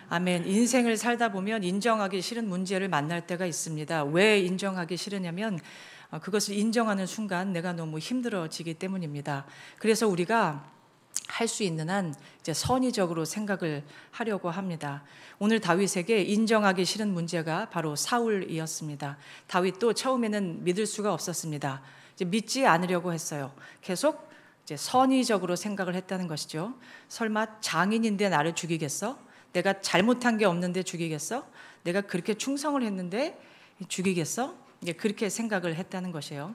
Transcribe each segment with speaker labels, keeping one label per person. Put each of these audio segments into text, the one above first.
Speaker 1: 아멘. 인생을 살다 보면 인정하기 싫은 문제를 만날 때가 있습니다. 왜 인정하기 싫으냐면 그것을 인정하는 순간 내가 너무 힘들어지기 때문입니다. 그래서 우리가 할 수 있는 한 이제 선의적으로 생각을 하려고 합니다. 오늘 다윗에게 인정하기 싫은 문제가 바로 사울이었습니다. 다윗도 처음에는 믿을 수가 없었습니다. 이제 믿지 않으려고 했어요. 계속 이제 선의적으로 생각을 했다는 것이죠. 설마 장인인데 나를 죽이겠어? 내가 잘못한 게 없는데 죽이겠어? 내가 그렇게 충성을 했는데 죽이겠어? 이제 그렇게 생각을 했다는 것이에요.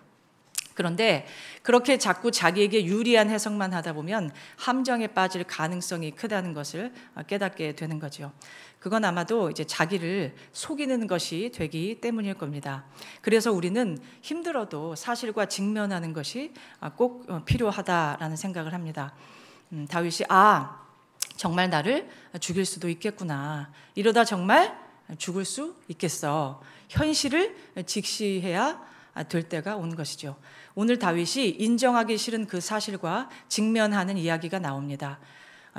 Speaker 1: 그런데 그렇게 자꾸 자기에게 유리한 해석만 하다 보면 함정에 빠질 가능성이 크다는 것을 깨닫게 되는 거죠. 그건 아마도 이제 자기를 속이는 것이 되기 때문일 겁니다. 그래서 우리는 힘들어도 사실과 직면하는 것이 꼭 필요하다라는 생각을 합니다. 다윗이 정말 나를 죽일 수도 있겠구나. 이러다 정말 죽을 수 있겠어. 현실을 직시해야 될 때가 온 것이죠. 오늘 다윗이 인정하기 싫은 그 사실과 직면하는 이야기가 나옵니다.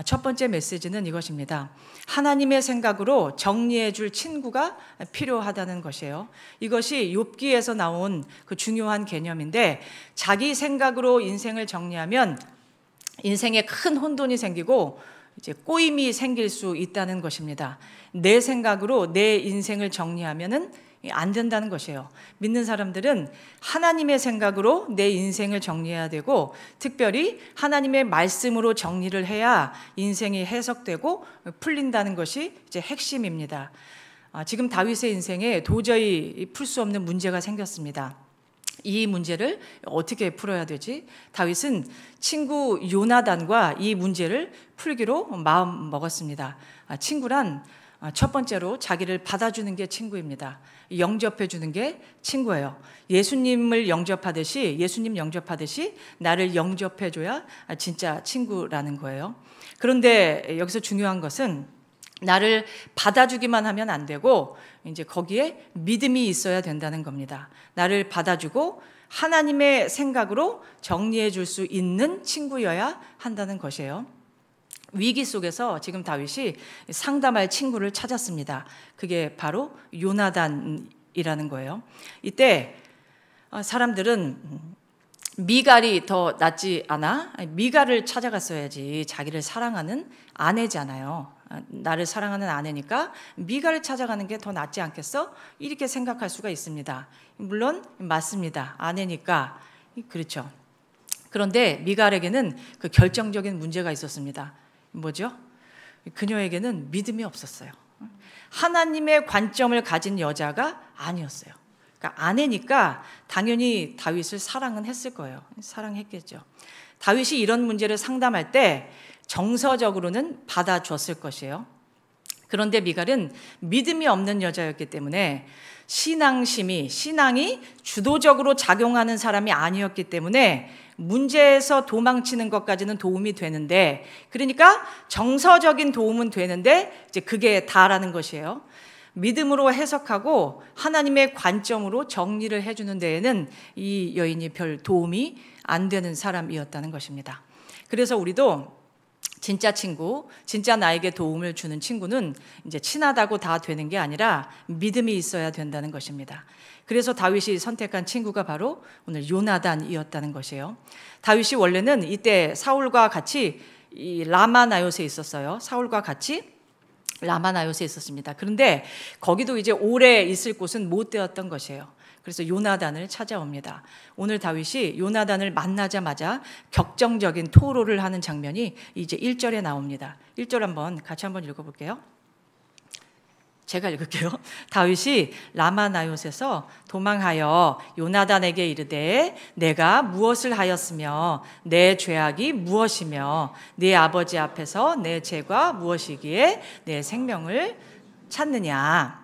Speaker 1: 첫 번째 메시지는 이것입니다. 하나님의 생각으로 정리해 줄 친구가 필요하다는 것이에요. 이것이 욥기에서 나온 그 중요한 개념인데, 자기 생각으로 인생을 정리하면 인생에 큰 혼돈이 생기고 이제 꼬임이 생길 수 있다는 것입니다. 내 생각으로 내 인생을 정리하면은 안 된다는 것이에요. 믿는 사람들은 하나님의 생각으로 내 인생을 정리해야 되고, 특별히 하나님의 말씀으로 정리를 해야 인생이 해석되고 풀린다는 것이 이제 핵심입니다. 지금 다윗의 인생에 도저히 풀 수 없는 문제가 생겼습니다. 이 문제를 어떻게 풀어야 되지? 다윗은 친구 요나단과 이 문제를 풀기로 마음 먹었습니다. 친구란 첫 번째로 자기를 받아주는 게 친구입니다. 영접해 주는 게 친구예요. 예수님 영접하듯이 나를 영접해 줘야 진짜 친구라는 거예요. 그런데 여기서 중요한 것은 나를 받아주기만 하면 안 되고 이제 거기에 믿음이 있어야 된다는 겁니다. 나를 받아주고 하나님의 생각으로 정리해 줄 수 있는 친구여야 한다는 것이에요. 위기 속에서 지금 다윗이 상담할 친구를 찾았습니다. 그게 바로 요나단이라는 거예요. 이때 사람들은 미갈이 더 낫지 않아? 미갈을 찾아갔어야지. 자기를 사랑하는 아내잖아요. 나를 사랑하는 아내니까 미갈을 찾아가는 게 더 낫지 않겠어? 이렇게 생각할 수가 있습니다. 물론 맞습니다. 아내니까 그렇죠. 그런데 미갈에게는 그 결정적인 문제가 있었습니다. 뭐죠? 그녀에게는 믿음이 없었어요. 하나님의 관점을 가진 여자가 아니었어요. 그러니까 아내니까 당연히 다윗을 사랑은 했을 거예요. 사랑했겠죠. 다윗이 이런 문제를 상담할 때 정서적으로는 받아줬을 것이에요. 그런데 미갈은 믿음이 없는 여자였기 때문에 신앙이 주도적으로 작용하는 사람이 아니었기 때문에 문제에서 도망치는 것까지는 도움이 되는데, 그러니까 정서적인 도움은 되는데 이제 그게 다라는 것이에요. 믿음으로 해석하고 하나님의 관점으로 정리를 해주는 데에는 이 여인이 별 도움이 안 되는 사람이었다는 것입니다. 그래서 우리도 진짜 친구, 진짜 나에게 도움을 주는 친구는 이제 친하다고 다 되는 게 아니라 믿음이 있어야 된다는 것입니다. 그래서 다윗이 선택한 친구가 바로 오늘 요나단이었다는 것이에요. 다윗이 원래는 이때 사울과 같이 이 라마나요스에 있었어요. 사울과 같이 라마나요스에 있었습니다. 그런데 거기도 이제 오래 있을 곳은 못 되었던 것이에요. 그래서 요나단을 찾아옵니다. 오늘 다윗이 요나단을 만나자마자 격정적인 토로를 하는 장면이 이제 1절에 나옵니다. 1절 같이 한번 읽어볼게요. 제가 읽을게요. 다윗이 라마나요스에서 도망하여 요나단에게 이르되 내가 무엇을 하였으며 내 죄악이 무엇이며 네 아버지 앞에서 내 죄가 무엇이기에 내 생명을 찾느냐.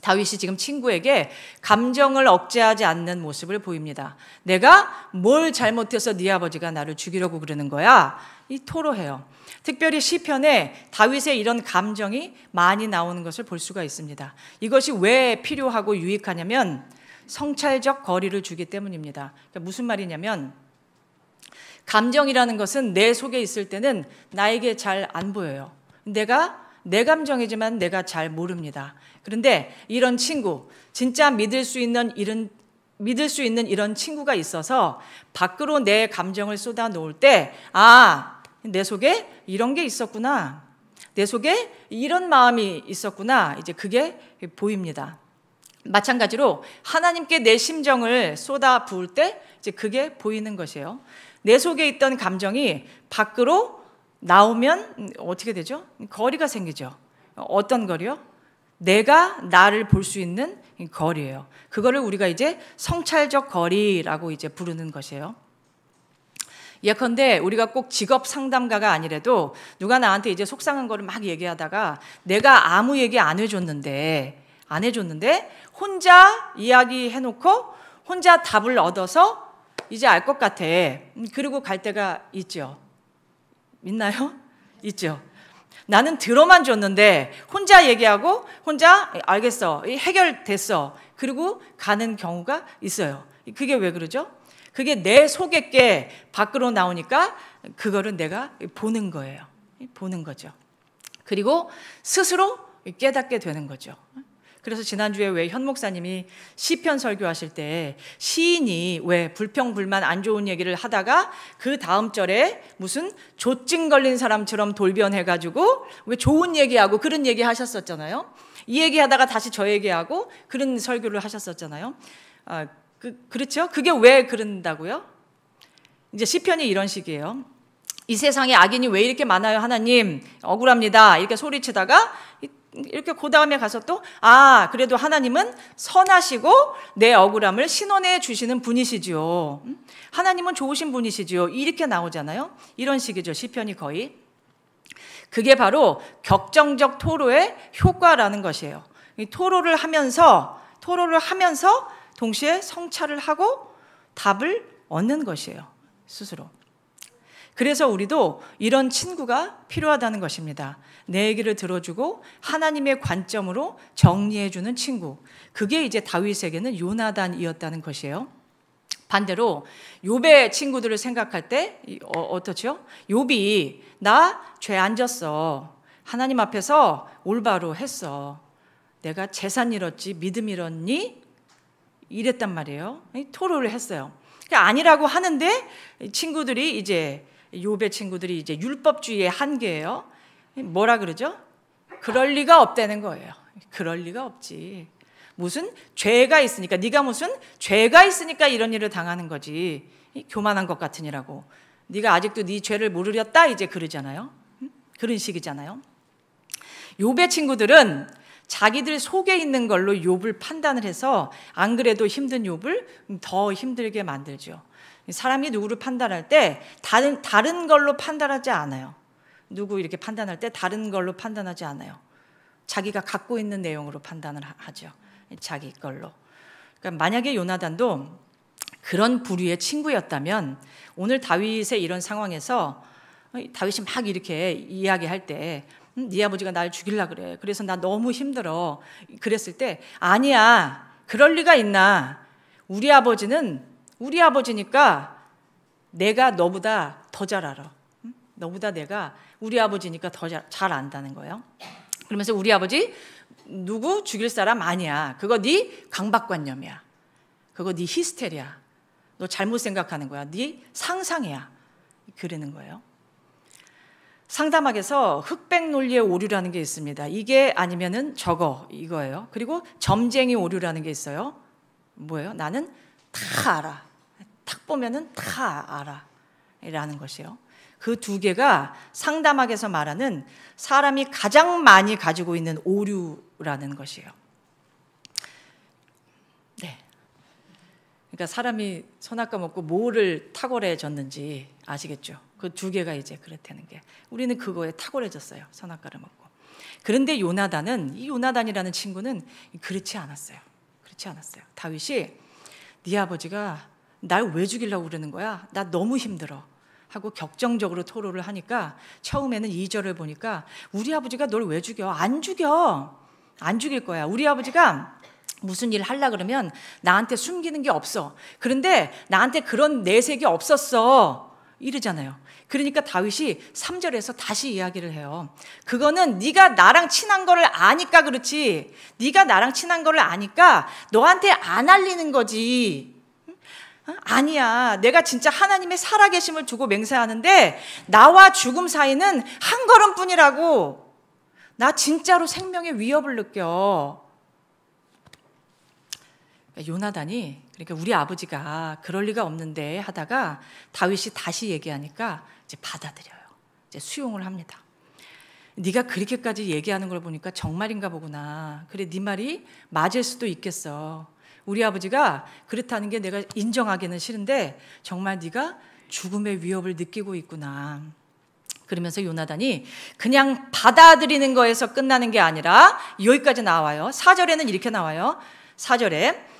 Speaker 1: 다윗이 지금 친구에게 감정을 억제하지 않는 모습을 보입니다. 내가 뭘 잘못해서 네 아버지가 나를 죽이려고 그러는 거야? 이 토로해요. 특별히 시편에 다윗의 이런 감정이 많이 나오는 것을 볼 수가 있습니다. 이것이 왜 필요하고 유익하냐면 성찰적 거리를 주기 때문입니다. 그러니까 무슨 말이냐면 감정이라는 것은 내 속에 있을 때는 나에게 잘 안 보여요. 내가 내 감정이지만 내가 잘 모릅니다. 그런데 이런 친구, 진짜 믿을 수 있는 이런 친구가 있어서 밖으로 내 감정을 쏟아 놓을 때, 내 속에 이런 게 있었구나. 내 속에 이런 마음이 있었구나. 이제 그게 보입니다. 마찬가지로 하나님께 내 심정을 쏟아 부을 때 이제 그게 보이는 것이에요. 내 속에 있던 감정이 밖으로 나오면 어떻게 되죠? 거리가 생기죠. 어떤 거리요? 내가 나를 볼 수 있는 거리예요. 그거를 우리가 이제 성찰적 거리라고 이제 부르는 것이에요. 예컨대 우리가 꼭 직업 상담가가 아니래도 누가 나한테 이제 속상한 거를 막 얘기하다가 내가 아무 얘기 안 해줬는데 혼자 이야기해놓고 혼자 답을 얻어서 이제 알 것 같아. 그리고 갈 때가 있죠. 있나요? 있죠. 나는 들어만 줬는데 혼자 얘기하고 혼자 알겠어, 해결됐어, 그리고 가는 경우가 있어요. 그게 왜 그러죠? 그게 내 속에 게 밖으로 나오니까 그거를 내가 보는 거예요. 보는 거죠. 그리고 스스로 깨닫게 되는 거죠. 그래서 지난주에 왜 현 목사님이 시편 설교하실 때 시인이 왜 불평불만 안 좋은 얘기를 하다가 그 다음 절에 무슨 조증 걸린 사람처럼 돌변해가지고 왜 좋은 얘기하고 그런 얘기 하셨었잖아요. 이 얘기하다가 다시 저 얘기하고 그런 설교를 하셨었잖아요. 그렇죠? 그게 왜 그런다고요? 이제 시편이 이런 식이에요. 이 세상에 악인이 왜 이렇게 많아요, 하나님? 억울합니다. 이렇게 소리치다가 이렇게 그 다음에 가서 또 그래도 하나님은 선하시고 내 억울함을 신원해 주시는 분이시지요. 하나님은 좋으신 분이시지요. 이렇게 나오잖아요. 이런 식이죠, 시편이 거의. 그게 바로 격정적 토로의 효과라는 것이에요. 이 토로를 하면서 동시에 성찰을 하고 답을 얻는 것이에요, 스스로. 그래서 우리도 이런 친구가 필요하다는 것입니다. 내 얘기를 들어주고 하나님의 관점으로 정리해주는 친구. 그게 이제 다윗에게는 요나단이었다는 것이에요. 반대로 욥의 친구들을 생각할 때 어떻죠? 욥이 나 죄 안 졌어. 하나님 앞에서 올바로 했어. 내가 재산 잃었지 믿음 잃었니? 이랬단 말이에요. 토로를 했어요. 아니라고 하는데 친구들이 이제 욥의 친구들이 이제 율법주의의 한계예요. 뭐라 그러죠? 그럴 리가 없다는 거예요. 그럴 리가 없지. 무슨 죄가 있으니까, 네가 무슨 죄가 있으니까 이런 일을 당하는 거지. 교만한 것 같으니라고. 네가 아직도 네 죄를 모르렸다 이제 그러잖아요. 그런 식이잖아요. 욥의 친구들은 자기들 속에 있는 걸로 욥을 판단을 해서 안 그래도 힘든 욥을 더 힘들게 만들죠. 사람이 누구를 판단할 때 다른 걸로 판단하지 않아요. 누구 이렇게 판단할 때 다른 걸로 판단하지 않아요. 자기가 갖고 있는 내용으로 판단을 하죠. 자기 걸로. 그러니까 만약에 요나단도 그런 부류의 친구였다면 오늘 다윗의 이런 상황에서 다윗이 막 이렇게 이야기할 때 네 아버지가 날 죽이려고 그래. 그래서 나 너무 힘들어. 그랬을 때 아니야. 그럴 리가 있나. 우리 아버지니까 내가 너보다 더 잘 알아. 너보다 내가 우리 아버지니까 더 잘 안다는 거예요. 그러면서 우리 아버지 누구 죽일 사람 아니야. 그거 네 강박관념이야. 그거 네 히스테리야. 너 잘못 생각하는 거야. 네 상상이야. 그러는 거예요. 상담학에서 흑백 논리의 오류라는 게 있습니다. 이게 아니면은 저거 이거예요. 그리고 점쟁이 오류라는 게 있어요. 뭐예요? 나는 다 알아. 딱 보면은 다 알아. 라는 것이에요. 그 두 개가 상담학에서 말하는 사람이 가장 많이 가지고 있는 오류라는 것이에요. 네. 그러니까 사람이 선악과 먹고 뭐를 탁월해졌는지 아시겠죠? 그 두 개가 이제 그렇다는 게. 우리는 그거에 탁월해졌어요. 선악과를 먹고. 그런데 이 요나단이라는 친구는 그렇지 않았어요. 다윗이 네 아버지가 날 왜 죽이려고 그러는 거야? 나 너무 힘들어. 하고 격정적으로 토로를 하니까 처음에는 2절을 보니까 우리 아버지가 널 왜 죽여? 안 죽일 거야. 우리 아버지가 무슨 일 하려고 그러면 나한테 숨기는 게 없어. 그런데 나한테 그런 내색이 없었어. 이러잖아요. 그러니까 다윗이 3절에서 다시 이야기를 해요. 그거는 네가 나랑 친한 거를 아니까 그렇지. 네가 나랑 친한 거를 아니까 너한테 안 알리는 거지. 아니야. 내가 진짜 하나님의 살아계심을 두고 맹세하는데 나와 죽음 사이는 한 걸음뿐이라고. 나 진짜로 생명의 위협을 느껴. 요나단이, 그러니까 우리 아버지가 그럴 리가 없는데 하다가 다윗이 다시 얘기하니까 이제 받아들여요. 이제 수용을 합니다. 네가 그렇게까지 얘기하는 걸 보니까 정말인가 보구나. 그래, 네 말이 맞을 수도 있겠어. 우리 아버지가 그렇다는 게 내가 인정하기는 싫은데 정말 네가 죽음의 위협을 느끼고 있구나. 그러면서 요나단이 그냥 받아들이는 거에서 끝나는 게 아니라 여기까지 나와요. 4절에는 이렇게 나와요. 4절에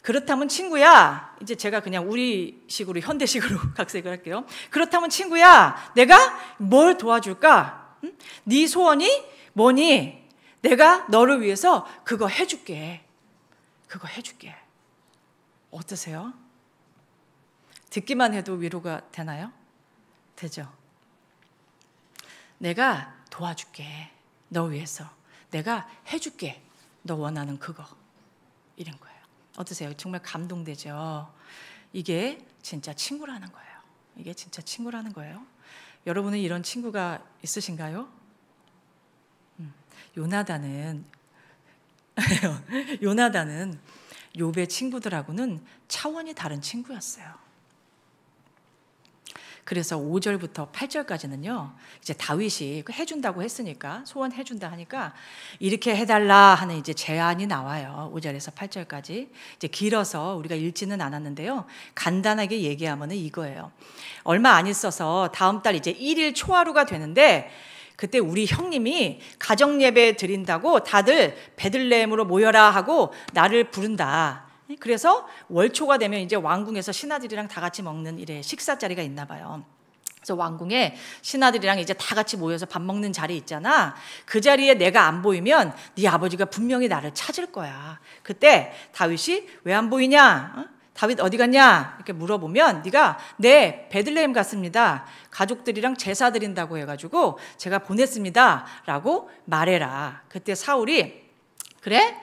Speaker 1: 그렇다면 친구야, 이제 제가 그냥 우리식으로 현대식으로 각색을 할게요. 그렇다면 친구야, 내가 뭘 도와줄까? 응? 네 소원이 뭐니? 내가 너를 위해서 그거 해줄게. 그거 해줄게. 어떠세요? 듣기만 해도 위로가 되나요? 되죠? 내가 도와줄게. 너 위해서. 내가 해줄게. 너 원하는 그거. 이런 거예요. 어떠세요? 정말 감동되죠? 이게 진짜 친구라는 거예요. 이게 진짜 친구라는 거예요. 여러분은 이런 친구가 있으신가요? 요나단은 욥의 친구들하고는 차원이 다른 친구였어요. 그래서 5절부터 8절까지는요, 이제 다윗이 해준다고 했으니까, 소원해준다 하니까, 이렇게 해달라 하는 이제 제안이 나와요. 5절에서 8절까지. 이제 길어서 우리가 읽지는 않았는데요. 간단하게 얘기하면은 이거예요. 얼마 안 있어서 다음 달 이제 1일 초하루가 되는데, 그때 우리 형님이 가정예배 드린다고 다들 베들레헴으로 모여라 하고 나를 부른다. 그래서 월초가 되면 이제 왕궁에서 신하들이랑 다 같이 먹는 이래 식사 자리가 있나 봐요. 그래서 왕궁에 신하들이랑 이제 다 같이 모여서 밥 먹는 자리 있잖아. 그 자리에 내가 안 보이면 네 아버지가 분명히 나를 찾을 거야. 그때 다윗이 왜 안 보이냐? 다윗 어디 갔냐? 이렇게 물어보면 네가 네, 베들레헴 갔습니다. 가족들이랑 제사 드린다고 해가지고 제가 보냈습니다. 라고 말해라. 그때 사울이 그래?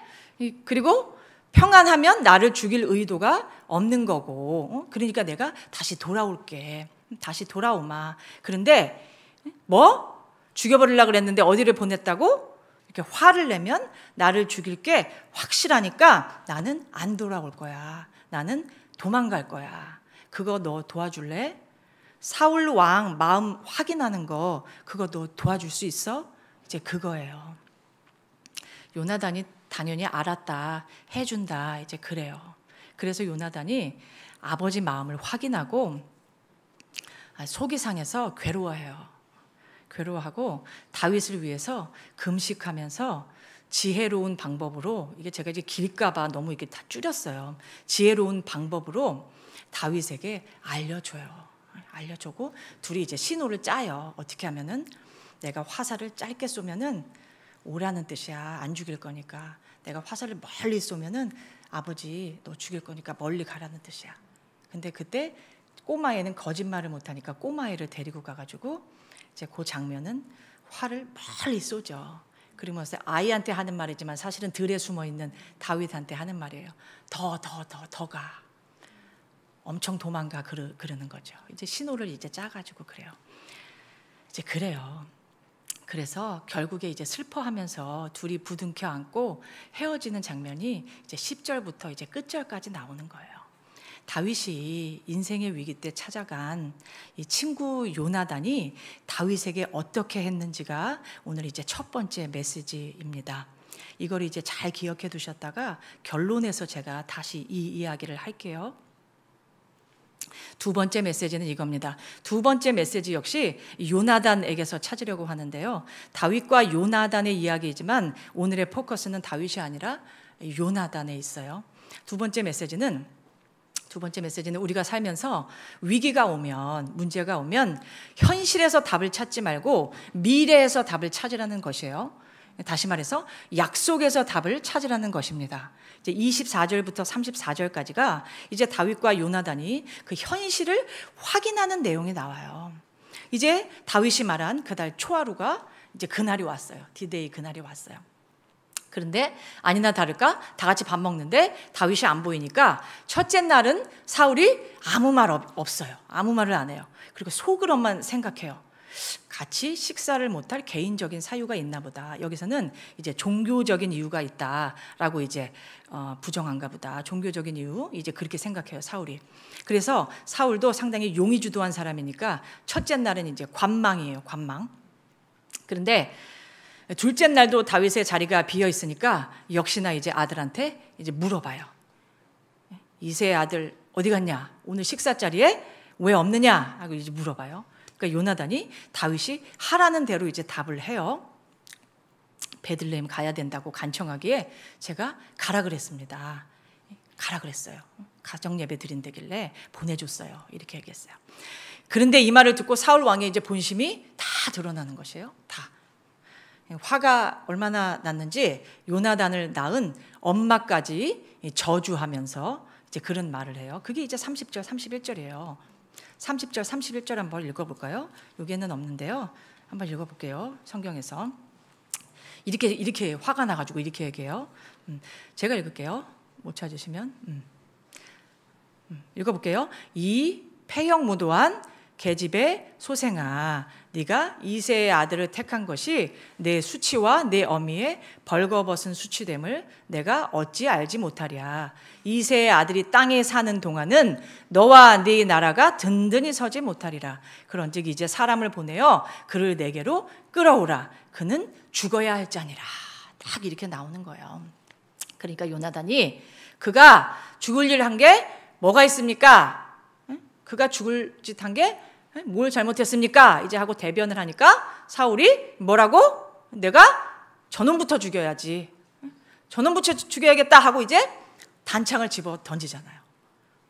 Speaker 1: 그리고 평안하면 나를 죽일 의도가 없는 거고, 그러니까 내가 다시 돌아올게. 다시 돌아오마. 그런데 뭐? 죽여버리려고 그랬는데 어디를 보냈다고? 이렇게 화를 내면 나를 죽일 게 확실하니까 나는 안 돌아올 거야. 나는 도망갈 거야. 그거 너 도와줄래? 사울 왕 마음 확인하는 거 그거 너 도와줄 수 있어? 이제 그거예요. 요나단이 당연히 알았다, 해준다, 이제 그래요. 그래서 요나단이 아버지 마음을 확인하고 속이 상해서 괴로워해요. 괴로워하고 다윗을 위해서 금식하면서 지혜로운 방법으로, 이게 제가 이제 길까봐 너무 이렇게 다 줄였어요. 지혜로운 방법으로 다윗에게 알려줘요. 알려주고 둘이 이제 신호를 짜요. 어떻게 하면은 내가 화살을 짧게 쏘면은 오라는 뜻이야. 안 죽일 거니까. 내가 화살을 멀리 쏘면은 아버지 너 죽일 거니까 멀리 가라는 뜻이야. 근데 그때 꼬마애는 거짓말을 못하니까 꼬마애를 데리고 가가지고 이제 그 장면은 활을 멀리 쏘죠. 그러면서 아이한테 하는 말이지만 사실은 들에 숨어 있는 다윗한테 하는 말이에요. 더 가. 엄청 도망가 그러는 거죠. 이제 신호를 이제 짜가지고 그래요. 이제 그래요. 그래서 결국에 이제 슬퍼하면서 둘이 부둥켜 안고 헤어지는 장면이 이제 10절부터 이제 끝절까지 나오는 거예요. 다윗이 인생의 위기 때 찾아간 이 친구 요나단이 다윗에게 어떻게 했는지가 오늘 이제 첫 번째 메시지입니다. 이걸 이제 잘 기억해 두셨다가 결론에서 제가 다시 이 이야기를 할게요. 두 번째 메시지는 이겁니다. 두 번째 메시지 역시 요나단에게서 찾으려고 하는데요. 다윗과 요나단의 이야기이지만 오늘의 포커스는 다윗이 아니라 요나단에 있어요. 두 번째 메시지는 우리가 살면서 위기가 오면, 문제가 오면 현실에서 답을 찾지 말고 미래에서 답을 찾으라는 것이에요. 다시 말해서 약속에서 답을 찾으라는 것입니다. 이제 24절부터 34절까지가 이제 다윗과 요나단이 그 현실을 확인하는 내용이 나와요. 이제 다윗이 말한 그달 초하루가 이제 그날이 왔어요. 디데이 그날이 왔어요. 그런데 아니나 다를까 다 같이 밥 먹는데 다윗이 안 보이니까 첫째 날은 사울이 아무 말 없어요. 아무 말을 안 해요. 그리고 속으로만 생각해요. 같이 식사를 못할 개인적인 사유가 있나 보다. 여기서는 이제 종교적인 이유가 있다라고 이제 부정한가 보다. 종교적인 이유 이제 그렇게 생각해요, 사울이. 그래서 사울도 상당히 용의주도한 사람이니까 첫째 날은 이제 관망이에요, 관망. 그런데 둘째 날도 다윗의 자리가 비어 있으니까 역시나 이제 아들한테 이제 물어봐요. 이새의 아들 어디 갔냐? 오늘 식사 자리에 왜 없느냐? 하고 이제 물어봐요. 그러니까 요나단이 다윗이 하라는 대로 이제 답을 해요. 베들레헴 가야 된다고 간청하기에 제가 가라 그랬습니다. 가라 그랬어요. 가정 예배 드린다길래 보내줬어요. 이렇게 얘기했어요. 그런데 이 말을 듣고 사울 왕의 이제 본심이 다 드러나는 것이에요. 다. 화가 얼마나 났는지 요나단을 낳은 엄마까지 저주하면서 이제 그런 말을 해요. 그게 이제 30절, 31절이에요. 30절, 31절 한번 읽어볼까요? 여기에는 없는데요. 한번 읽어볼게요. 성경에서. 이렇게 화가 나가지고 이렇게 얘기해요. 제가 읽을게요. 못 찾으시면. 읽어볼게요. 이 폐역무도한 계집의 소생아, 네가 이새의 아들을 택한 것이 내 수치와 내 어미의 벌거벗은 수치됨을 내가 어찌 알지 못하랴. 이새의 아들이 땅에 사는 동안은 너와 네 나라가 든든히 서지 못하리라. 그런즉 이제 사람을 보내어 그를 내게로 끌어오라. 그는 죽어야 할 자니라. 딱 이렇게 나오는 거예요. 그러니까 요나단이 그가 죽을 일 한 게 뭐가 있습니까? 그가 죽을 짓 한 게 뭘 잘못했습니까? 이제 하고 대변을 하니까 사울이 뭐라고? 내가 저놈부터 죽여야지. 저놈부터 죽여야겠다 하고 이제 단창을 집어 던지잖아요.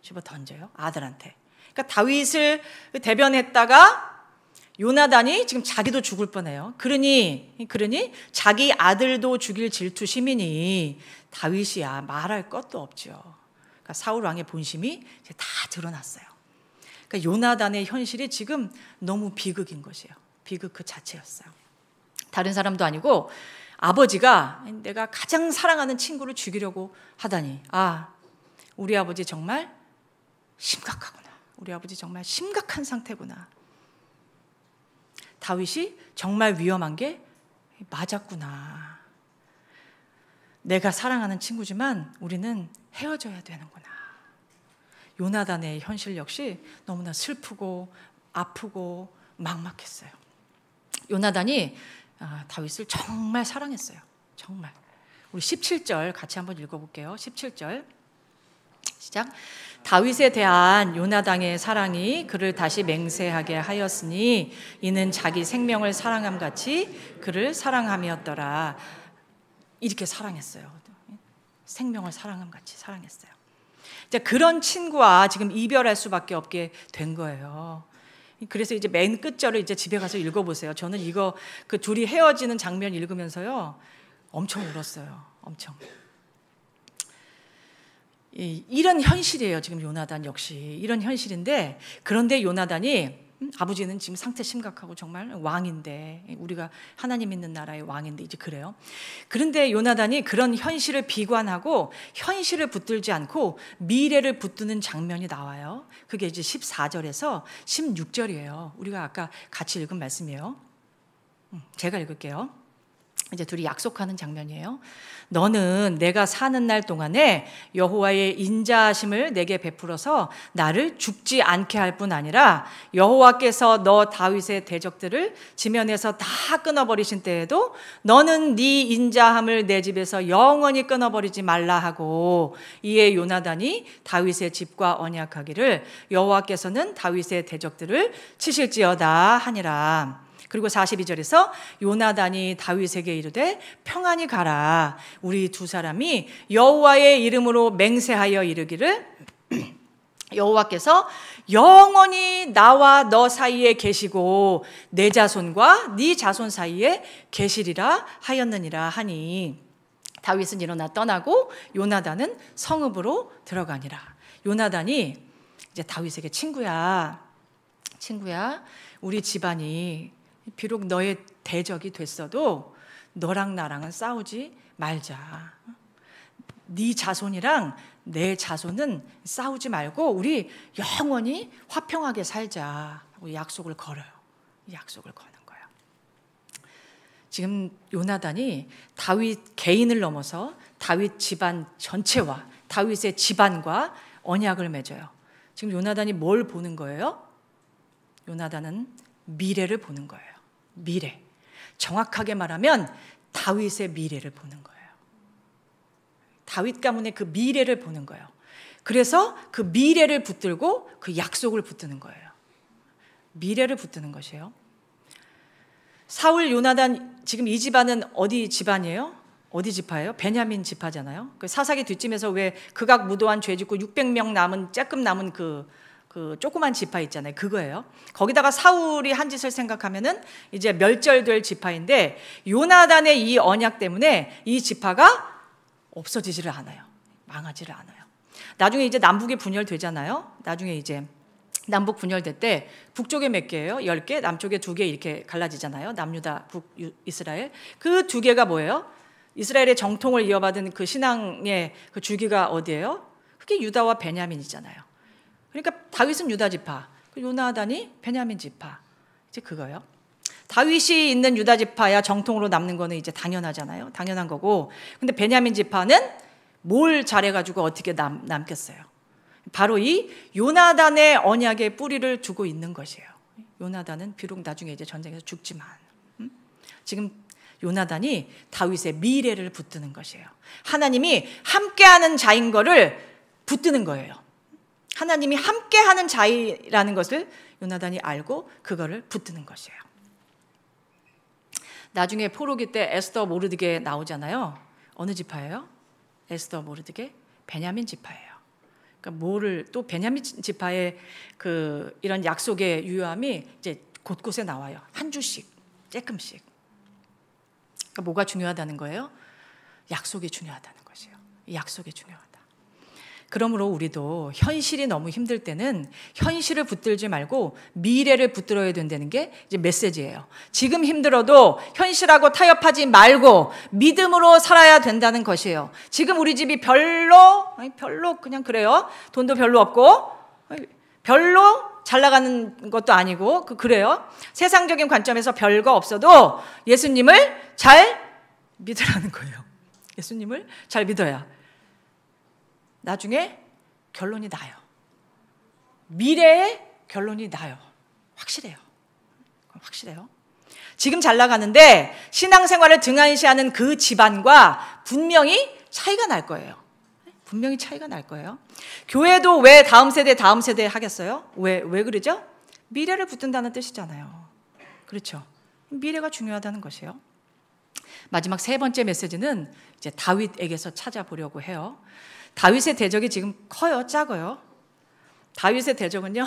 Speaker 1: 집어 던져요. 아들한테. 그러니까 다윗을 대변했다가 요나단이 지금 자기도 죽을 뻔해요. 그러니 자기 아들도 죽일 질투심이니 다윗이야 말할 것도 없죠. 그러니까 사울 왕의 본심이 이제 다 드러났어요. 그러니까 요나단의 현실이 지금 너무 비극인 것이에요. 비극 그 자체였어요. 다른 사람도 아니고 아버지가 내가 가장 사랑하는 친구를 죽이려고 하다니, 우리 아버지 정말 심각하구나. 우리 아버지 정말 심각한 상태구나. 다윗이 정말 위험한 게 맞았구나. 내가 사랑하는 친구지만 우리는 헤어져야 되는구나. 요나단의 현실 역시 너무나 슬프고 아프고 막막했어요. 요나단이 다윗을 정말 사랑했어요. 정말. 우리 17절 같이 한번 읽어볼게요. 17절 시작. 다윗에 대한 요나단의 사랑이 그를 다시 맹세하게 하였으니 이는 자기 생명을 사랑함 같이 그를 사랑함이었더라. 이렇게 사랑했어요. 생명을 사랑함 같이 사랑했어요. 이제 그런 친구와 지금 이별할 수밖에 없게 된 거예요. 그래서 이제 맨 끝절을 이제 집에 가서 읽어보세요. 저는 이거 그 둘이 헤어지는 장면 읽으면서요 엄청 울었어요. 엄청. 이런 현실이에요. 지금 요나단 역시 이런 현실인데, 그런데 요나단이 아버지는 지금 상태 심각하고 정말 왕인데, 우리가 하나님 있는 나라의 왕인데 이제 그래요. 그런데 요나단이 그런 현실을 비관하고 현실을 붙들지 않고 미래를 붙드는 장면이 나와요. 그게 이제 14절에서 16절이에요. 우리가 아까 같이 읽은 말씀이에요. 제가 읽을게요. 이제 둘이 약속하는 장면이에요. 너는 내가 사는 날 동안에 여호와의 인자하심을 내게 베풀어서 나를 죽지 않게 할 뿐 아니라 여호와께서 너 다윗의 대적들을 지면에서 다 끊어버리신 때에도 너는 네 인자함을 내 집에서 영원히 끊어버리지 말라 하고, 이에 요나단이 다윗의 집과 언약하기를 여호와께서는 다윗의 대적들을 치실지어다 하니라. 그리고 42절에서 요나단이 다윗에게 이르되 평안히 가라. 우리 두 사람이 여호와의 이름으로 맹세하여 이르기를 여호와께서 영원히 나와 너 사이에 계시고 내 자손과 네 자손 사이에 계시리라 하였느니라 하니 다윗은 일어나 떠나고 요나단은 성읍으로 들어가니라. 요나단이 이제 다윗에게 친구야, 우리 집안이 비록 너의 대적이 됐어도 너랑 나랑은 싸우지 말자. 네 자손이랑 내 자손은 싸우지 말고 우리 영원히 화평하게 살자 하고 약속을 걸어요. 약속을 거는 거예요. 지금 요나단이 다윗 개인을 넘어서 다윗 집안 전체와 다윗의 집안과 언약을 맺어요. 지금 요나단이 뭘 보는 거예요? 요나단은 미래를 보는 거예요. 미래. 정확하게 말하면 다윗의 미래를 보는 거예요. 다윗 가문의 그 미래를 보는 거예요. 그래서 그 미래를 붙들고 그 약속을 붙드는 거예요. 미래를 붙드는 것이에요. 사울, 요나단, 지금 이 집안은 어디 집안이에요? 어디 지파예요? 베냐민 지파잖아요. 그 사사기 뒷짐에서 왜 극악 무도한 죄 짓고 600명 남은 쬐끔 남은 그 조그만 지파 있잖아요. 그거예요. 거기다가 사울이 한 짓을 생각하면은 이제 멸절될 지파인데 요나단의 이 언약 때문에 이 지파가 없어지지를 않아요. 망하지를 않아요. 나중에 이제 남북이 분열되잖아요. 나중에 이제 남북 분열될 때 북쪽에 몇 개예요? 10개, 남쪽에 2개 이렇게 갈라지잖아요. 남유다, 북이스라엘. 그 2개가 뭐예요? 이스라엘의 정통을 이어받은 그 신앙의 그 주기가 어디예요? 그게 유다와 베냐민이잖아요. 그러니까 다윗은 유다 지파, 요나단이 베냐민 지파. 이제 그거예요. 다윗이 있는 유다 지파야 정통으로 남는 거는 이제 당연하잖아요. 당연한 거고. 근데 베냐민 지파는 뭘 잘해가지고 어떻게 남겠어요? 바로 이 요나단의 언약의 뿌리를 두고 있는 것이에요. 요나단은 비록 나중에 이제 전쟁에서 죽지만, 지금 요나단이 다윗의 미래를 붙드는 것이에요. 하나님이 함께하는 자인 거를 붙드는 거예요. 하나님이 함께하는 자이라는 것을 요나단이 알고 그거를 붙드는 것이에요. 나중에 포로기 때 에스더 모르드게 나오잖아요. 어느 지파예요? 에스더 모르드게 베냐민 지파예요. 그러니까 뭐를 또 베냐민 지파의 그 이런 약속의 유효함이 이제 곳곳에 나와요. 한 주씩, 조금씩. 그러니까 뭐가 중요하다는 거예요? 약속이 중요하다는 것이에요. 약속이 중요하다. 그러므로 우리도 현실이 너무 힘들 때는 현실을 붙들지 말고 미래를 붙들어야 된다는 게 이제 메시지예요. 지금 힘들어도 현실하고 타협하지 말고 믿음으로 살아야 된다는 것이에요. 지금 우리 집이 별로 그냥 그래요. 돈도 별로 없고 별로 잘 나가는 것도 아니고 그래요. 세상적인 관점에서 별거 없어도 예수님을 잘 믿으라는 거예요. 예수님을 잘 믿어야 나중에 결론이 나요. 미래의 결론이 나요. 확실해요. 확실해요. 지금 잘 나가는데 신앙생활을 등한시하는 그 집안과 분명히 차이가 날 거예요. 분명히 차이가 날 거예요. 교회도 왜 다음 세대 하겠어요? 왜 그러죠? 미래를 붙든다는 뜻이잖아요. 그렇죠. 미래가 중요하다는 것이에요. 마지막 3번째 메시지는 이제 다윗에게서 찾아보려고 해요. 다윗의 대적이 지금 커요? 작아요? 다윗의 대적은요,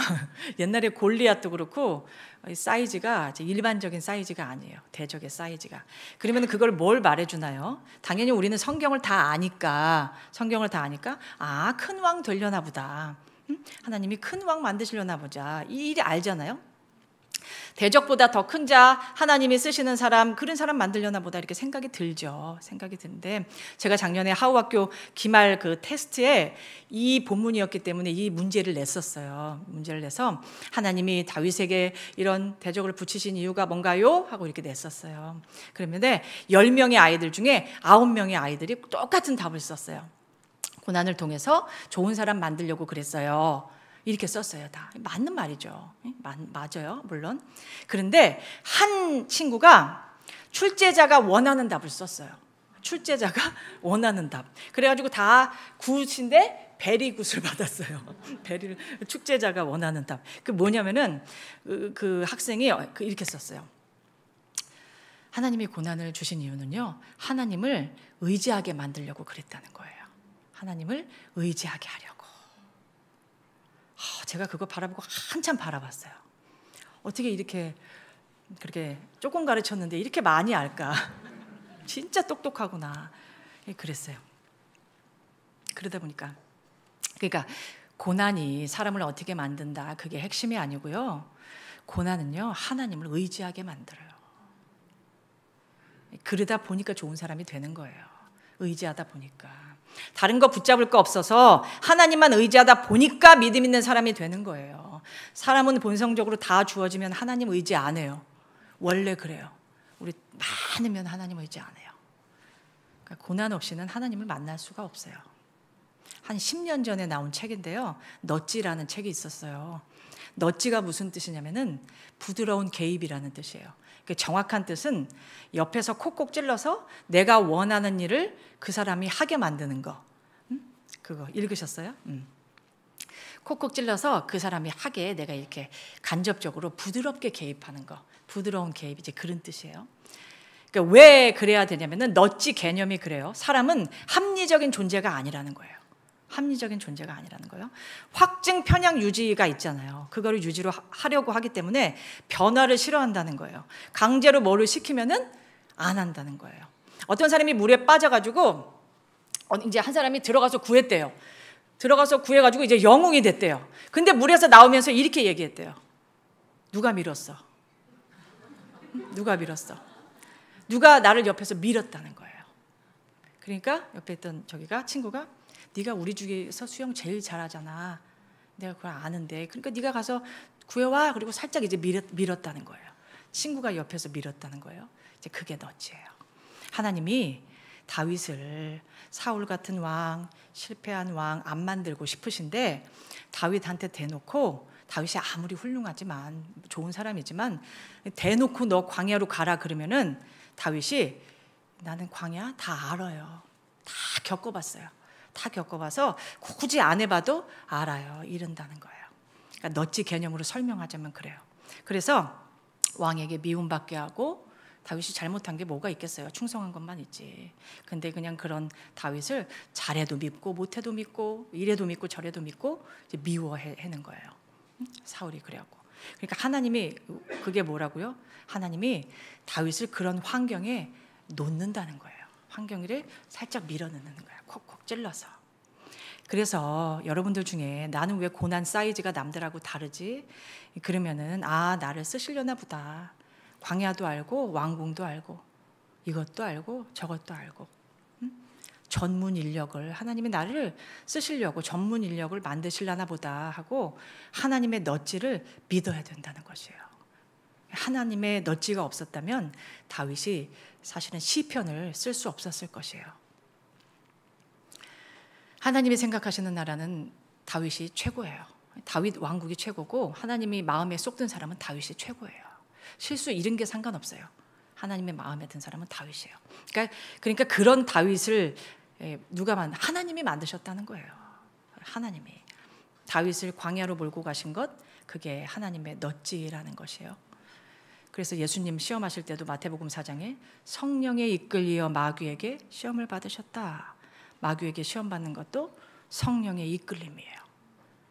Speaker 1: 옛날에 골리앗도 그렇고 사이즈가 일반적인 사이즈가 아니에요. 대적의 사이즈가. 그러면 그걸 뭘 말해주나요? 당연히 우리는 성경을 다 아니까 큰 왕 되려나 보다. 하나님이 큰 왕 만드시려나 보자. 이 일이 알잖아요. 대적보다 더 큰 자, 하나님이 쓰시는 사람, 그런 사람 만들려나 보다 이렇게 생각이 들죠. 생각이 드는데 제가 작년에 하우학교 기말 그 테스트에 이 본문이었기 때문에 이 문제를 냈었어요. 문제를 내서 하나님이 다윗에게 이런 대적을 붙이신 이유가 뭔가요? 하고 이렇게 냈었어요. 그러면 10명의 아이들 중에 9명의 아이들이 똑같은 답을 썼어요. 고난을 통해서 좋은 사람 만들려고 그랬어요. 이렇게 썼어요. 다 맞는 말이죠. 맞아요, 물론. 그런데 한 친구가 출제자가 원하는 답을 썼어요. 출제자가 원하는 답. 그래가지고 다 굿인데 베리굿을 받았어요. 출제자가 원하는 답. 그 뭐냐면은 그 학생이 이렇게 썼어요. 하나님이 고난을 주신 이유는요, 하나님을 의지하게 만들려고 그랬다는 거예요. 하나님을 의지하게 하려고. 제가 그거 바라보고 한참 바라봤어요. 어떻게 이렇게 그렇게 조금 가르쳤는데 이렇게 많이 알까? 진짜 똑똑하구나. 그랬어요. 그러다 보니까 그러니까 고난이 사람을 어떻게 만든다, 그게 핵심이 아니고요. 고난은요, 하나님을 의지하게 만들어요. 그러다 보니까 좋은 사람이 되는 거예요. 의지하다 보니까. 다른 거 붙잡을 거 없어서 하나님만 의지하다 보니까 믿음 있는 사람이 되는 거예요. 사람은 본성적으로 다 주어지면 하나님 의지 안 해요. 원래 그래요. 우리 많으면 하나님 의지 안 해요. 그러니까 고난 없이는 하나님을 만날 수가 없어요. 한 10년 전에 나온 책인데요. 넛지라는 책이 있었어요. 넛지가 무슨 뜻이냐면은 부드러운 개입이라는 뜻이에요. 정확한 뜻은 옆에서 콕콕 찔러서 내가 원하는 일을 그 사람이 하게 만드는 거. 그거 읽으셨어요? 콕콕 찔러서 그 사람이 하게 내가 이렇게 간접적으로 부드럽게 개입하는 거. 부드러운 개입, 이제 그런 뜻이에요. 그러니까 왜 그래야 되냐면은 넛지 개념이 그래요. 사람은 합리적인 존재가 아니라는 거예요. 합리적인 존재가 아니라는 거예요. 확증 편향 유지가 있잖아요. 그거를 유지로 하려고 하기 때문에 변화를 싫어한다는 거예요. 강제로 뭐를 시키면은 안 한다는 거예요. 어떤 사람이 물에 빠져가지고 이제 한 사람이 들어가서 구했대요. 들어가서 구해가지고 이제 영웅이 됐대요. 근데 물에서 나오면서 이렇게 얘기했대요. 누가 밀었어? 누가 밀었어? 누가 나를 옆에서 밀었다는 거예요. 그러니까 옆에 있던 친구가 네가 우리 중에서 수영 제일 잘하잖아. 내가 그걸 아는데. 그러니까 네가 가서 구해와. 그리고 살짝 이제 밀었다는 거예요. 친구가 옆에서 밀었다는 거예요. 이제 그게 넛지예요. 하나님이 다윗을 사울 같은 왕, 실패한 왕 안 만들고 싶으신데 다윗한테 대놓고 다윗이 아무리 훌륭하지만 좋은 사람이지만 대놓고 너 광야로 가라 그러면은 다윗이 나는 광야 다 알아요. 다 겪어봤어요. 다 겪어봐서 굳이 안 해봐도 알아요. 이런다는 거예요. 그러니까 넛지 개념으로 설명하자면 그래요. 그래서 왕에게 미움받게 하고 다윗이 잘못한 게 뭐가 있겠어요. 충성한 것만 있지. 근데 그냥 그런 다윗을 잘해도 믿고 못해도 믿고 이래도 믿고 저래도 믿고 이제 미워해는 거예요. 사울이 그래갖고. 그러니까 하나님이 그게 뭐라고요? 하나님이 다윗을 그런 환경에 놓는다는 거예요. 환경을 살짝 밀어넣는 거예요. 콕콕 찔러서. 그래서 여러분들 중에 나는 왜 고난 사이즈가 남들하고 다르지? 그러면은 나를 쓰시려나 보다. 광야도 알고 왕궁도 알고 이것도 알고 저것도 알고 전문 인력을 하나님이 나를 쓰시려고 전문 인력을 만드시려나 보다 하고 하나님의 넛지를 믿어야 된다는 것이에요. 하나님의 넛지가 없었다면 다윗이 사실은 시편을 쓸 수 없었을 것이에요. 하나님이 생각하시는 나라는 다윗이 최고예요. 다윗 왕국이 최고고 하나님이 마음에 쏙 든 사람은 다윗이 최고예요. 실수 이런 게 상관없어요. 하나님의 마음에 든 사람은 다윗이에요. 그러니까 그런 다윗을 하나님이 만드셨다는 거예요. 하나님이 다윗을 광야로 몰고 가신 것, 그게 하나님의 넛지라는 것이에요. 그래서 예수님 시험하실 때도 마태복음 4장에 성령에 이끌리어 마귀에게 시험을 받으셨다. 마귀에게 시험 받는 것도 성령의 이끌림이에요.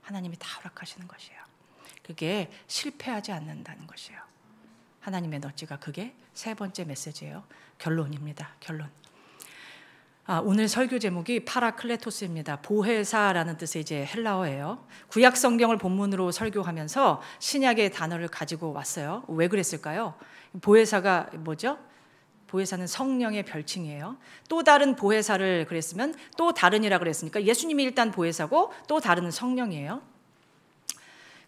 Speaker 1: 하나님이 다 허락하시는 것이에요. 그게 실패하지 않는다는 것이에요. 하나님의 넛지가 그게 세 번째 메시지예요. 결론입니다. 결론. 오늘 설교 제목이 파라클레토스입니다. 보혜사라는 뜻의 이제 헬라어예요. 구약 성경을 본문으로 설교하면서 신약의 단어를 가지고 왔어요. 왜 그랬을까요? 보혜사가 뭐죠? 보혜사는 성령의 별칭이에요. 또 다른 보혜사를 그랬으면 또 다른이라 그랬으니까 예수님이 일단 보혜사고 또 다른 성령이에요.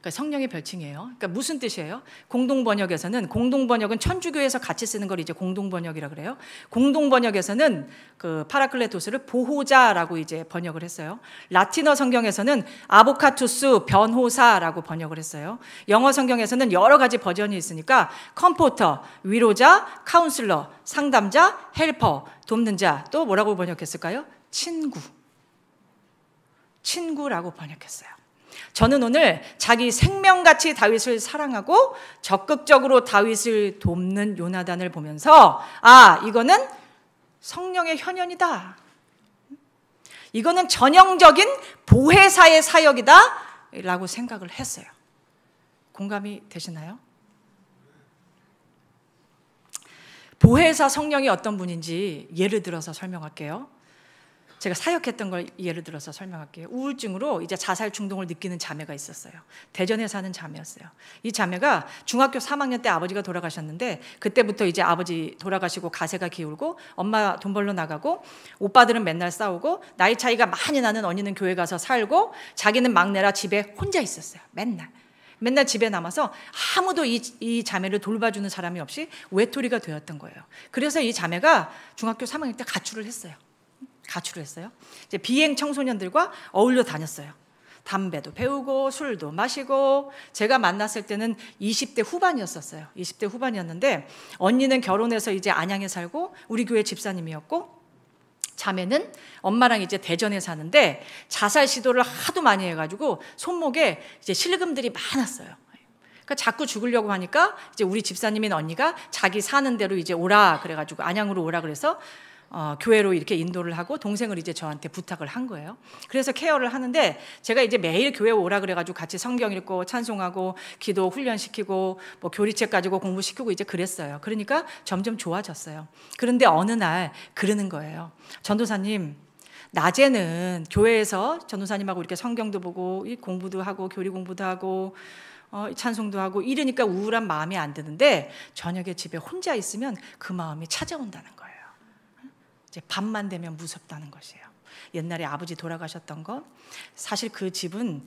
Speaker 1: 그러니까 성령의 별칭이에요. 그러니까 무슨 뜻이에요? 공동번역은 천주교에서 같이 쓰는 걸 이제 공동번역이라 그래요. 공동번역에서는 그 파라클레토스를 보호자라고 이제 번역을 했어요. 라틴어 성경에서는 아보카투스 변호사라고 번역을 했어요. 영어 성경에서는 여러 가지 버전이 있으니까 컴포터, 위로자, 카운슬러, 상담자, 헬퍼, 돕는 자, 또 뭐라고 번역했을까요? 친구라고 번역했어요. 저는 오늘 자기 생명같이 다윗을 사랑하고 적극적으로 다윗을 돕는 요나단을 보면서 이거는 성령의 현현이다. 이거는 전형적인 보혜사의 사역이다. 라고 생각을 했어요. 공감이 되시나요? 보혜사 성령이 어떤 분인지 예를 들어서 설명할게요. 제가 사역했던 걸 예를 들어서 설명할게요. 우울증으로 이제 자살 충동을 느끼는 자매가 있었어요. 대전에 사는 자매였어요. 이 자매가 중학교 3학년 때 아버지가 돌아가셨는데 그때부터 이제 아버지 돌아가시고 가세가 기울고 엄마 돈 벌러 나가고 오빠들은 맨날 싸우고 나이 차이가 많이 나는 언니는 교회 가서 살고 자기는 막내라 집에 혼자 있었어요. 맨날 집에 남아서 아무도 이 자매를 돌봐주는 사람이 없이 외톨이가 되었던 거예요. 그래서 이 자매가 중학교 3학년 때 가출을 했어요. 이제 비행 청소년들과 어울려 다녔어요. 담배도 배우고 술도 마시고 제가 만났을 때는 20대 후반이었었어요. 20대 후반이었는데 언니는 결혼해서 이제 안양에 살고 우리 교회 집사님이었고 자매는 엄마랑 이제 대전에 사는데 자살 시도를 하도 많이 해가지고 손목에 이제 실금들이 많았어요. 그러니까 자꾸 죽으려고 하니까 이제 우리 집사님인 언니가 자기 사는 대로 이제 오라 그래가지고 안양으로 오라 그래서 교회로 이렇게 인도를 하고 동생을 이제 저한테 부탁을 한 거예요. 그래서 케어를 하는데 제가 이제 매일 교회 오라 그래가지고 같이 성경 읽고 찬송하고 기도 훈련시키고 뭐 교리책 가지고 공부시키고 이제 그랬어요. 그러니까 점점 좋아졌어요. 그런데 어느 날 그러는 거예요. 전도사님, 낮에는 교회에서 전도사님하고 이렇게 성경도 보고 공부도 하고 교리 공부도 하고 찬송도 하고 이러니까 우울한 마음이 안 드는데 저녁에 집에 혼자 있으면 그 마음이 찾아온다는 거예요. 이제 밤만 되면 무섭다는 것이에요. 옛날에 아버지 돌아가셨던 거 사실 그 집은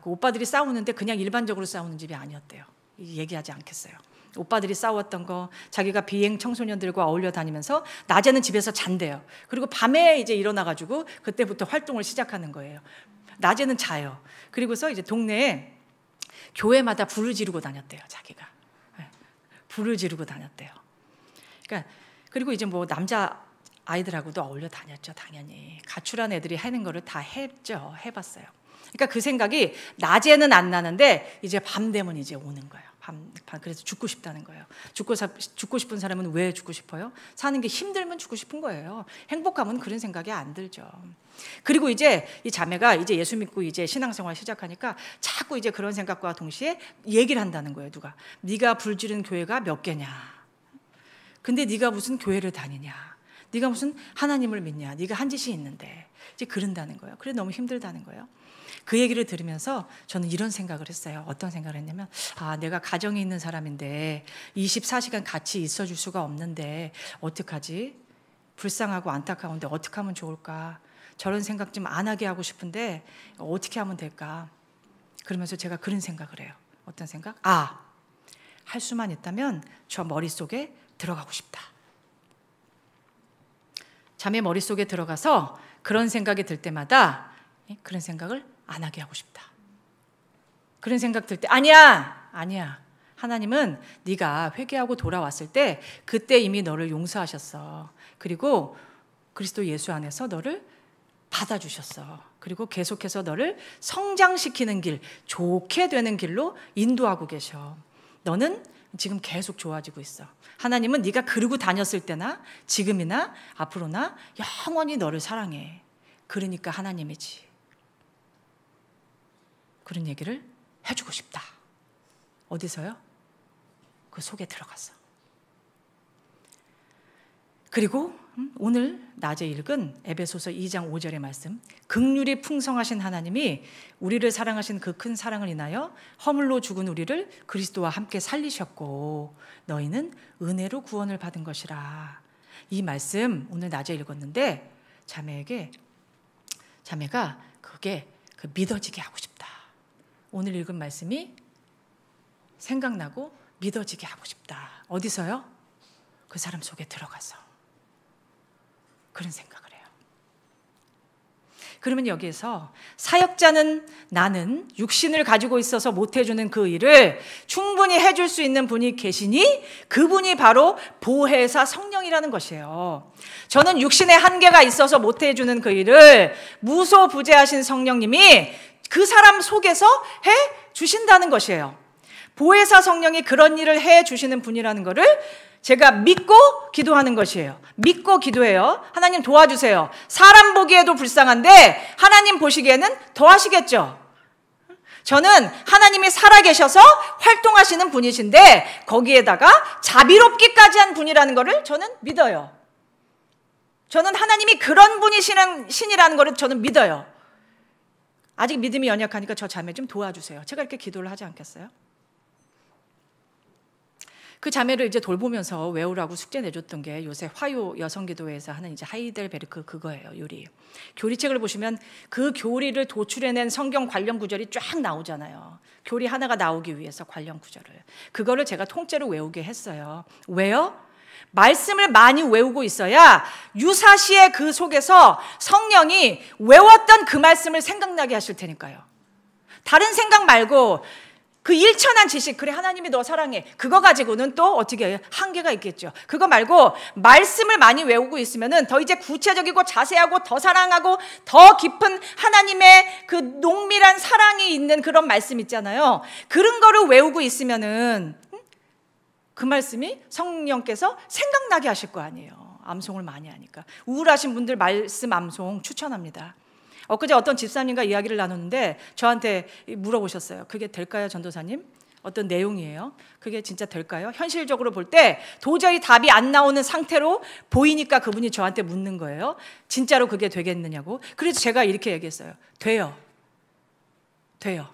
Speaker 1: 그 오빠들이 싸우는데 그냥 일반적으로 싸우는 집이 아니었대요. 얘기하지 않겠어요. 오빠들이 싸웠던 거 자기가 비행 청소년들과 어울려 다니면서 낮에는 집에서 잔대요. 그리고 밤에 이제 일어나가지고 그때부터 활동을 시작하는 거예요. 낮에는 자요. 그리고서 이제 동네에 교회마다 불을 지르고 다녔대요. 자기가 불을 지르고 다녔대요. 그러니까 그리고 이제 뭐 남자 아이들하고도 어울려 다녔죠. 당연히 가출한 애들이 하는 거를 다 했죠. 해봤어요. 그러니까 그 생각이 낮에는 안 나는데 이제 밤 되면 이제 오는 거예요. 밤 그래서 죽고 싶다는 거예요. 죽고 싶은 사람은 왜 죽고 싶어요? 사는 게 힘들면 죽고 싶은 거예요. 행복하면 그런 생각이 안 들죠. 그리고 이제 이 자매가 이제 예수 믿고 이제 신앙생활 시작하니까 자꾸 이제 그런 생각과 동시에 얘기를 한다는 거예요. 누가? 네가 불 지른 교회가 몇 개냐? 근데 네가 무슨 교회를 다니냐? 네가 무슨 하나님을 믿냐? 네가 한 짓이 있는데 이제 그런다는 거예요. 그래 너무 힘들다는 거예요. 그 얘기를 들으면서 저는 이런 생각을 했어요. 어떤 생각을 했냐면 내가 가정에 있는 사람인데 24시간 같이 있어줄 수가 없는데 어떡하지? 불쌍하고 안타까운데 어떻게 하면 좋을까? 저런 생각 좀 안 하게 하고 싶은데 어떻게 하면 될까? 그러면서 제가 그런 생각을 해요. 어떤 생각? 할 수만 있다면 저 머릿속에 들어가고 싶다. 자매 머릿속에 들어가서 그런 생각이 들 때마다 그런 생각을 안 하게 하고 싶다. 그런 생각 들 때 아니야. 하나님은 네가 회개하고 돌아왔을 때 그때 이미 너를 용서하셨어. 그리고 그리스도 예수 안에서 너를 받아주셨어. 그리고 계속해서 너를 성장시키는 길, 좋게 되는 길로 인도하고 계셔. 너는 지금 계속 좋아지고 있어. 하나님은 네가 그러고 다녔을 때나 지금이나 앞으로나 영원히 너를 사랑해. 그러니까 하나님이지. 그런 얘기를 해주고 싶다. 어디서요? 그 속에 들어가서. 그리고 오늘 낮에 읽은 에베소서 2장 5절의 말씀, 긍휼이 풍성하신 하나님이 우리를 사랑하신 그 큰 사랑을 인하여 허물로 죽은 우리를 그리스도와 함께 살리셨고 너희는 은혜로 구원을 받은 것이라. 이 말씀 오늘 낮에 읽었는데 자매가 그게 믿어지게 하고 싶다. 오늘 읽은 말씀이 생각나고 믿어지게 하고 싶다. 어디서요? 그 사람 속에 들어가서. 그런 생각을 해요. 그러면 여기에서 사역자는 나는 육신을 가지고 있어서 못해주는 그 일을 충분히 해줄 수 있는 분이 계시니 그분이 바로 보혜사 성령이라는 것이에요. 저는 육신의 한계가 있어서 못해주는 그 일을 무소부재하신 성령님이 그 사람 속에서 해주신다는 것이에요. 보혜사 성령이 그런 일을 해주시는 분이라는 것을 제가 믿고 기도하는 것이에요. 믿고 기도해요. 하나님 도와주세요. 사람 보기에도 불쌍한데 하나님 보시기에는 더 하시겠죠. 저는 하나님이 살아계셔서 활동하시는 분이신데 거기에다가 자비롭기까지 한 분이라는 것을 저는 믿어요. 저는 하나님이 그런 분이시는 신이라는 것을 저는 믿어요. 아직 믿음이 연약하니까 저 자매 좀 도와주세요. 제가 이렇게 기도를 하지 않겠어요? 그 자매를 이제 돌보면서 외우라고 숙제 내줬던 게 요새 화요 여성기도회에서 하는 이제 하이델베르크 그거예요. 요리. 교리책을 보시면 그 교리를 도출해낸 성경 관련 구절이 쫙 나오잖아요. 교리 하나가 나오기 위해서 관련 구절을. 그거를 제가 통째로 외우게 했어요. 왜요? 말씀을 많이 외우고 있어야 유사시에 그 속에서 성령이 외웠던 그 말씀을 생각나게 하실 테니까요. 다른 생각 말고 그 일천한 지식, 그래 하나님이 너 사랑해, 그거 가지고는 또 어떻게 해요? 한계가 있겠죠. 그거 말고 말씀을 많이 외우고 있으면은 더 이제 구체적이고 자세하고 더 사랑하고 더 깊은 하나님의 그 농밀한 사랑이 있는 그런 말씀 있잖아요. 그런 거를 외우고 있으면은 그 말씀이 성령께서 생각나게 하실 거 아니에요. 암송을 많이 하니까. 우울하신 분들 말씀 암송 추천합니다. 엊그제 어떤 집사님과 이야기를 나눴는데 저한테 물어보셨어요. 그게 될까요, 전도사님? 어떤 내용이에요? 그게 진짜 될까요? 현실적으로 볼 때 도저히 답이 안 나오는 상태로 보이니까 그분이 저한테 묻는 거예요. 진짜로 그게 되겠느냐고. 그래서 제가 이렇게 얘기했어요. 돼요. 돼요.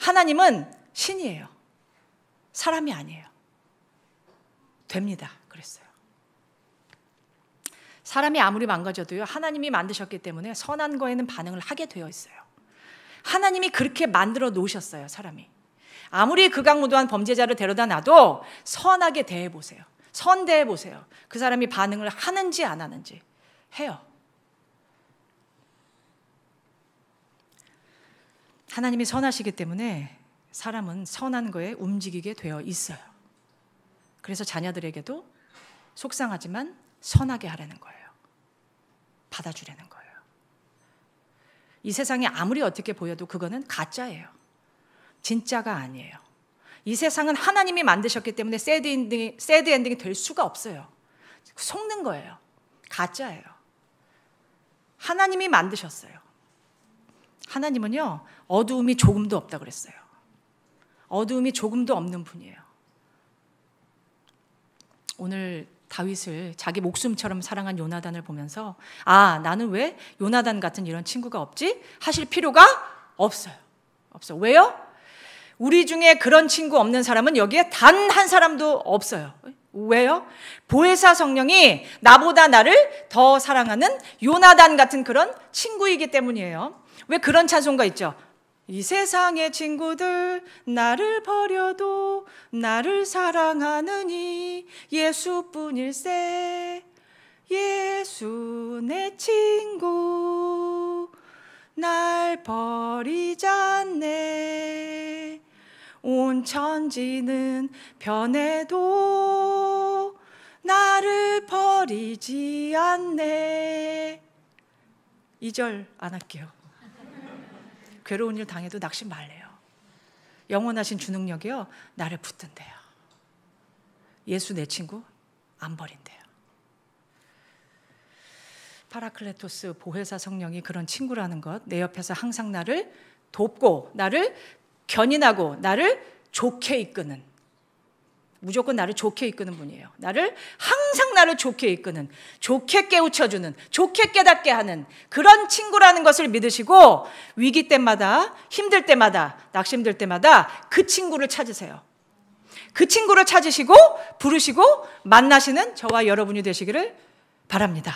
Speaker 1: 하나님은 신이에요. 사람이 아니에요. 됩니다. 그랬어요. 사람이 아무리 망가져도요, 하나님이 만드셨기 때문에 선한 거에는 반응을 하게 되어 있어요. 하나님이 그렇게 만들어 놓으셨어요, 사람이. 아무리 극악무도한 범죄자를 데려다 놔도 선하게 대해보세요. 선대해보세요. 그 사람이 반응을 하는지 안 하는지. 해요. 하나님이 선하시기 때문에 사람은 선한 거에 움직이게 되어 있어요. 그래서 자녀들에게도 속상하지만 선하게 하라는 거예요. 받아주라는 거예요. 이 세상이 아무리 어떻게 보여도 그거는 가짜예요. 진짜가 아니에요. 이 세상은 하나님이 만드셨기 때문에 새드 엔딩이 될 수가 없어요. 속는 거예요. 가짜예요. 하나님이 만드셨어요. 하나님은요, 어두움이 조금도 없다 그랬어요. 어두움이 조금도 없는 분이에요. 오늘 다윗을 자기 목숨처럼 사랑한 요나단을 보면서 아, 나는 왜 요나단 같은 이런 친구가 없지? 하실 필요가 없어요. 없어요. 왜요? 우리 중에 그런 친구 없는 사람은 여기에 단 한 사람도 없어요. 왜요? 보혜사 성령이 나보다 나를 더 사랑하는 요나단 같은 그런 친구이기 때문이에요. 왜 그런 찬송가 있죠? 이 세상의 친구들 나를 버려도 나를 사랑하느니 예수뿐일세. 예수 내 친구 날 버리지 않네. 온 천지는 변해도 나를 버리지 않네. 2절 안 할게요. 괴로운 일 당해도 낙심 말래요. 영원하신 주능력이요, 나를 붙든대요. 예수 내 친구 안 버린대요. 파라클레토스 보혜사 성령이 그런 친구라는 것, 내 옆에서 항상 나를 돕고 나를 견인하고 나를 좋게 이끄는, 무조건 나를 좋게 이끄는 분이에요. 항상 나를 좋게 이끄는, 좋게 깨우쳐주는, 좋게 깨닫게 하는 그런 친구라는 것을 믿으시고 위기 때마다, 힘들 때마다, 낙심될 때마다 그 친구를 찾으세요. 그 친구를 찾으시고 부르시고 만나시는 저와 여러분이 되시기를 바랍니다.